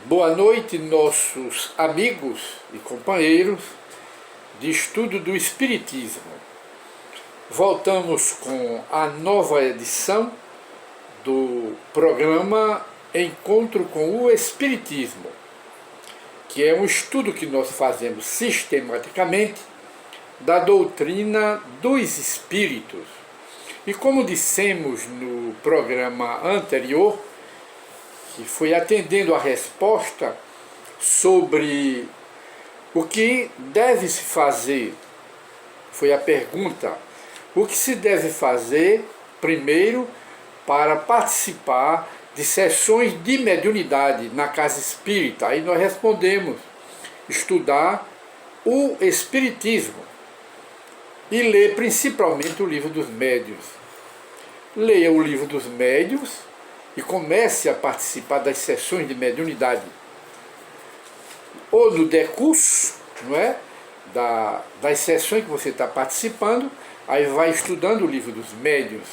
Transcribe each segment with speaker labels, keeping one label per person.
Speaker 1: Boa noite, nossos amigos e companheiros de estudo do Espiritismo. Voltamos com a nova edição do programa Encontro com o Espiritismo, que é um estudo que nós fazemos sistematicamente da doutrina dos espíritos. E como dissemos no programa anterior, que foi atendendo a resposta sobre o que deve se fazer, foi a pergunta, o que se deve fazer primeiro para participar de sessões de mediunidade na casa espírita. Aí nós respondemos, estudar o Espiritismo e ler principalmente o Livro dos Médiuns. Leia o Livro dos Médiuns e comece a participar das sessões de mediunidade, ou no decurso, não é? Das sessões que você está participando, aí vai estudando o Livro dos Médiuns.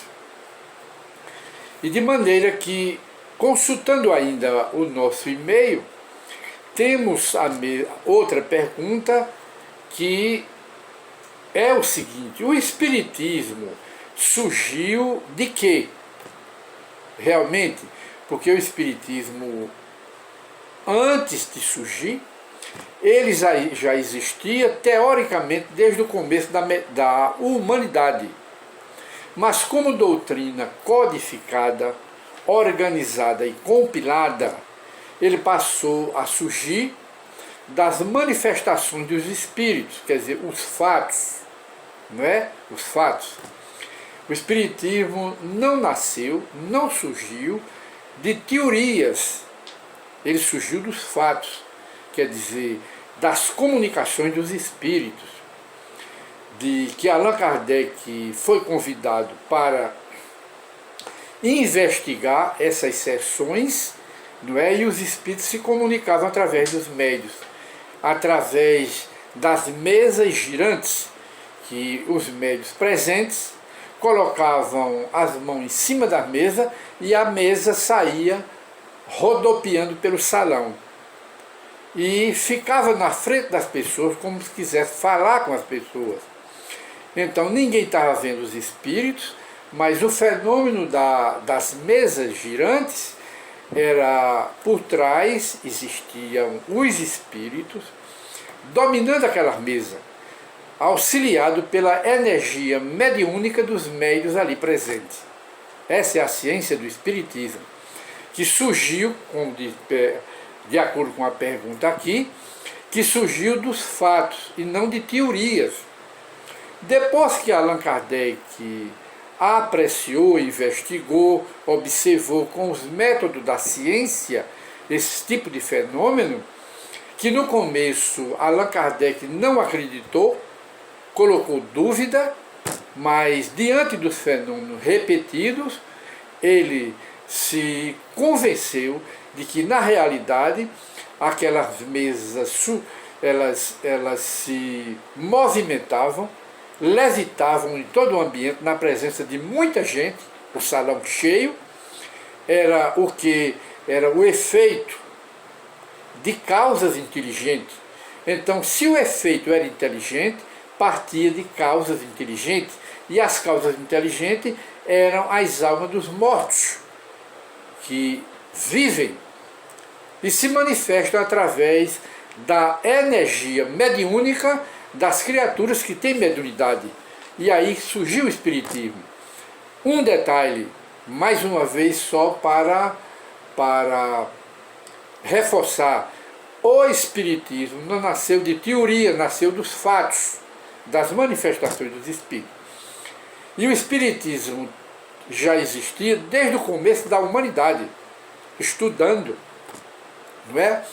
Speaker 1: E de maneira que, consultando ainda o nosso e-mail, temos outra pergunta, que é o seguinte: o Espiritismo surgiu de quê? Realmente, porque o Espiritismo, antes de surgir, ele já existia teoricamente desde o começo da humanidade. Mas como doutrina codificada, organizada e compilada, ele passou a surgir das manifestações dos espíritos, quer dizer, os fatos, não é? Os fatos. O Espiritismo não nasceu, não surgiu de teorias, ele surgiu dos fatos, quer dizer, das comunicações dos espíritos, de que Allan Kardec foi convidado para investigar essas sessões, não é? E os espíritos se comunicavam através dos médiuns, através das mesas girantes, que os médiuns presentes colocavam as mãos em cima da mesa e a mesa saía rodopiando pelo salão. E ficava na frente das pessoas como se quisesse falar com as pessoas. Então ninguém estava vendo os espíritos, mas o fenômeno das mesas girantes era por trás, existiam os espíritos dominando aquela mesa, auxiliado pela energia mediúnica dos médiuns ali presentes. Essa é a ciência do Espiritismo, que surgiu, de acordo com a pergunta aqui, que surgiu dos fatos e não de teorias. Depois que Allan Kardec apreciou, investigou, observou com os métodos da ciência esse tipo de fenômeno, que no começo Allan Kardec não acreditou, colocou dúvida, mas diante dos fenômenos repetidos, ele se convenceu de que na realidade aquelas mesas elas se movimentavam, levitavam em todo o ambiente, na presença de muita gente, o salão cheio, era o efeito de causas inteligentes. Então, se o efeito era inteligente, partia de causas inteligentes, e as causas inteligentes eram as almas dos mortos, que vivem e se manifestam através da energia mediúnica das criaturas que têm mediunidade. E aí surgiu o Espiritismo. Um detalhe, mais uma vez, só para reforçar: o Espiritismo não nasceu de teoria, nasceu dos fatos, das manifestações dos espíritos. E o Espiritismo já existia desde o começo da humanidade, estudando, não é?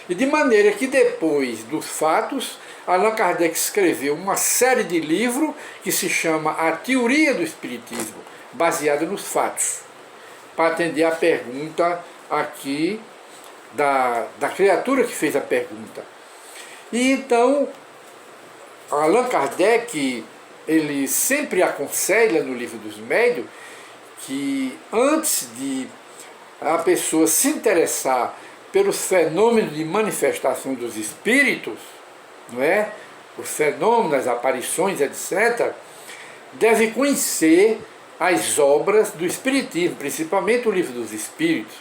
Speaker 1: E de maneira que depois dos fatos, Allan Kardec escreveu uma série de livros que se chama A Teoria do Espiritismo, baseada nos fatos, para atender a pergunta aqui da criatura que fez a pergunta. E então, Allan Kardec, ele sempre aconselha no Livro dos Médiuns que antes de a pessoa se interessar pelos fenômenos de manifestação dos espíritos, não é? Os fenômenos, as aparições, etc., deve conhecer as obras do Espiritismo, principalmente o Livro dos Espíritos,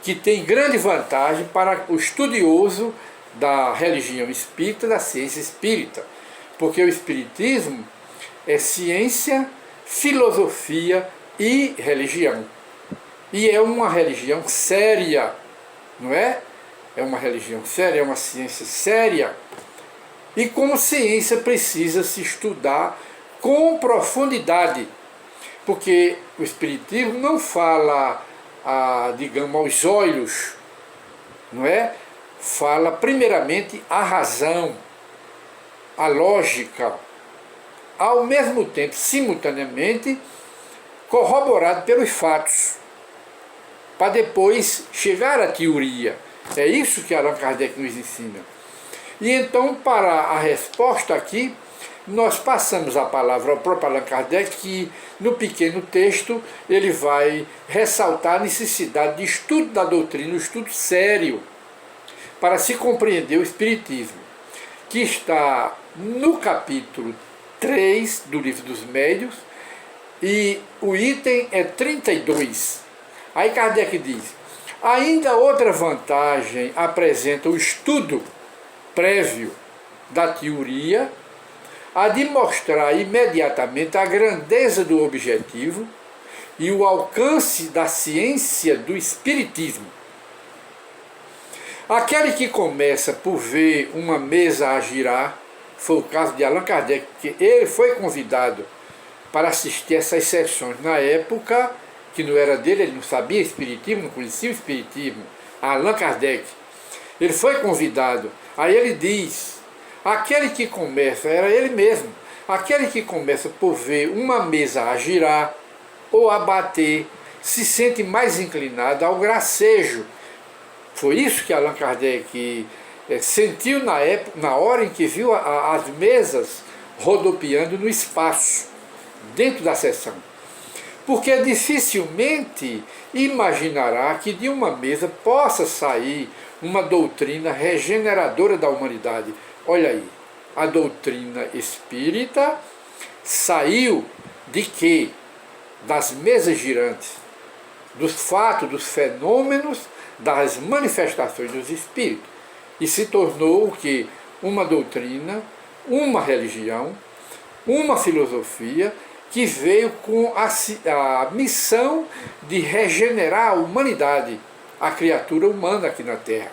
Speaker 1: que tem grande vantagem para o estudioso da religião espírita, da ciência espírita, porque o Espiritismo é ciência, filosofia e religião. E é uma religião séria, não é? É uma religião séria, é uma ciência séria. E como ciência precisa se estudar com profundidade, porque o Espiritismo não fala, digamos, aos olhos, não é? Fala primeiramente a razão, a lógica, ao mesmo tempo, simultaneamente, corroborado pelos fatos, para depois chegar à teoria. É isso que Allan Kardec nos ensina. E então, para a resposta aqui, nós passamos a palavra ao próprio Allan Kardec, que no pequeno texto ele vai ressaltar a necessidade de estudo da doutrina, um estudo sério, para se compreender o Espiritismo, que está no capítulo 3 do Livro dos Médiuns, e o item é 32. Aí Kardec diz: ainda outra vantagem apresenta o estudo prévio da teoria, a de mostrar imediatamente a grandeza do objetivo e o alcance da ciência do Espiritismo. Aquele que começa por ver uma mesa a girar, foi o caso de Allan Kardec, que ele foi convidado para assistir essas sessões na época que não era dele, ele não sabia Espiritismo, não conhecia o Espiritismo, Allan Kardec. Ele foi convidado, aí ele diz, aquele que começa, era ele mesmo, aquele que começa por ver uma mesa a girar ou a bater, se sente mais inclinado ao gracejo. Foi isso que Allan Kardec sentiu na hora em que viu as mesas rodopiando no espaço, dentro da sessão. Porque dificilmente imaginará que de uma mesa possa sair uma doutrina regeneradora da humanidade. Olha aí, a doutrina espírita saiu de quê? Das mesas girantes, dos fatos, dos fenômenos, das manifestações dos espíritos, e se tornou o quê? Uma doutrina, uma religião, uma filosofia que veio com a missão de regenerar a humanidade, a criatura humana aqui na Terra.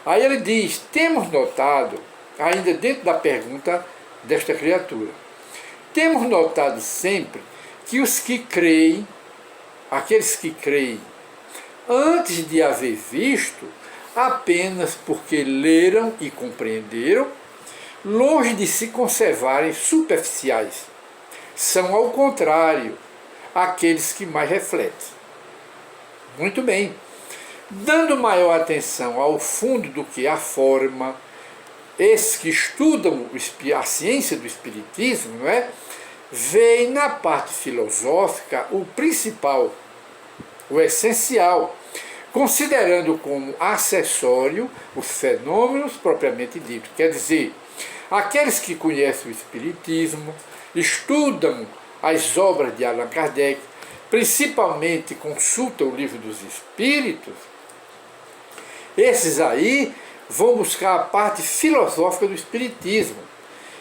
Speaker 1: Aí ele diz, temos notado, ainda dentro da pergunta desta criatura, temos notado sempre que os que creem, aqueles que creem, antes de haver visto, apenas porque leram e compreenderam, longe de se conservarem superficiais, são, ao contrário, aqueles que mais refletem. Muito bem. Dando maior atenção ao fundo do que à forma, esses que estudam a ciência do Espiritismo, não é? Veem na parte filosófica o principal, o essencial, considerando como acessório os fenômenos propriamente ditos. Quer dizer, aqueles que conhecem o Espiritismo, estudam as obras de Allan Kardec, principalmente consultam o Livro dos Espíritos, esses aí vão buscar a parte filosófica do Espiritismo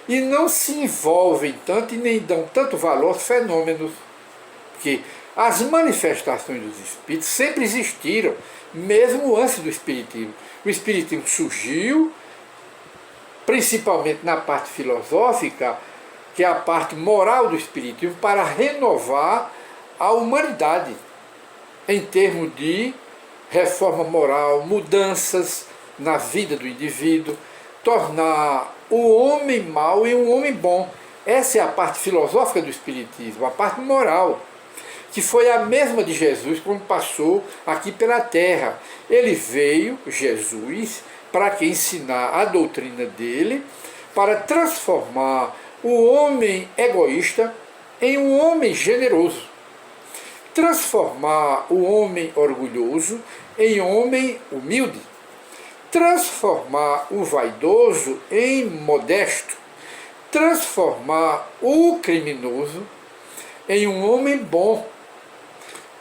Speaker 1: e não se envolvem tanto e nem dão tanto valor aos fenômenos, porque as manifestações dos Espíritos sempre existiram, mesmo antes do Espiritismo. O Espiritismo surgiu, principalmente na parte filosófica, que é a parte moral do Espiritismo, para renovar a humanidade em termos de reforma moral, mudanças na vida do indivíduo, tornar o homem mau em um homem bom. Essa é a parte filosófica do Espiritismo, a parte moral, que foi a mesma de Jesus quando passou aqui pela terra. Ele veio, Jesus, para que ensinar a doutrina dele, para transformar o homem egoísta em um homem generoso, transformar o homem orgulhoso em homem humilde, transformar o vaidoso em modesto, transformar o criminoso em um homem bom,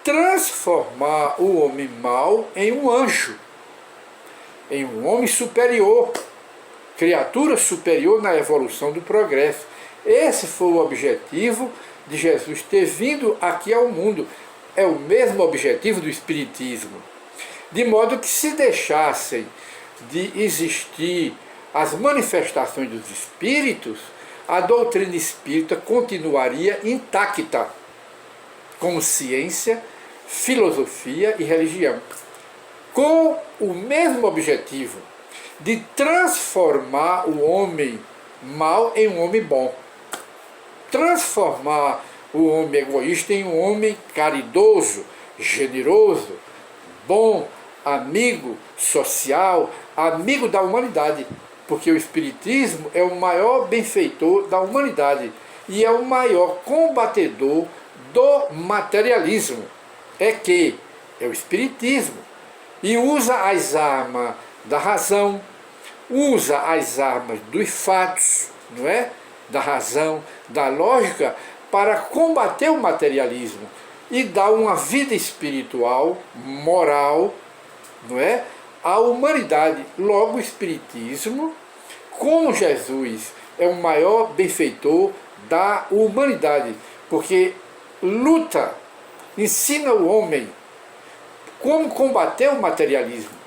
Speaker 1: transformar o homem mau em um anjo, em um homem superior, criatura superior na evolução do progresso. Esse foi o objetivo de Jesus ter vindo aqui ao mundo. É o mesmo objetivo do Espiritismo. De modo que, se deixassem de existir as manifestações dos espíritos, a doutrina espírita continuaria intacta, como ciência, filosofia e religião, com o mesmo objetivo de transformar o homem mau em um homem bom, transformar o homem egoísta em um homem caridoso, generoso, bom, amigo social, amigo da humanidade, porque o Espiritismo é o maior benfeitor da humanidade e é o maior combatedor do materialismo. É o Espiritismo, e usa as armas da razão, usa as armas dos fatos, não é? Da razão, da lógica, para combater o materialismo e dar uma vida espiritual, moral, não é? À humanidade. Logo, o Espiritismo, como Jesus é o maior benfeitor da humanidade, porque luta, ensina o homem como combater o materialismo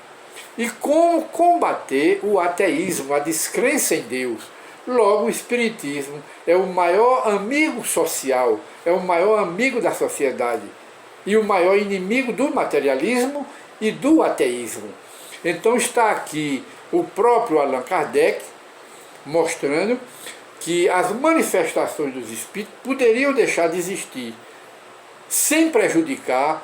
Speaker 1: e como combater o ateísmo, a descrença em Deus. Logo, o Espiritismo é o maior amigo social, é o maior amigo da sociedade e o maior inimigo do materialismo e do ateísmo. Então está aqui o próprio Allan Kardec mostrando que as manifestações dos espíritos poderiam deixar de existir sem prejudicar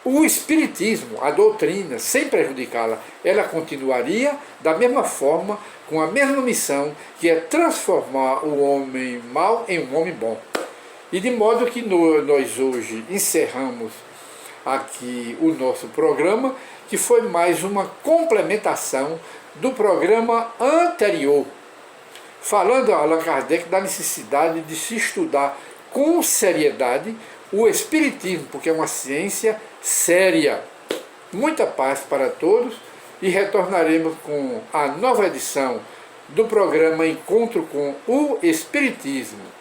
Speaker 1: o espiritismo, a doutrina, sem prejudicá-la. Ela continuaria da mesma forma, com a mesma missão, que é transformar o homem mau em um homem bom. E de modo que nós hoje encerramos aqui o nosso programa, que foi mais uma complementação do programa anterior, falando a Allan Kardec da necessidade de se estudar com seriedade o Espiritismo, porque é uma ciência séria. Muita paz para todos, e retornaremos com a nova edição do programa Encontro com o Espiritismo.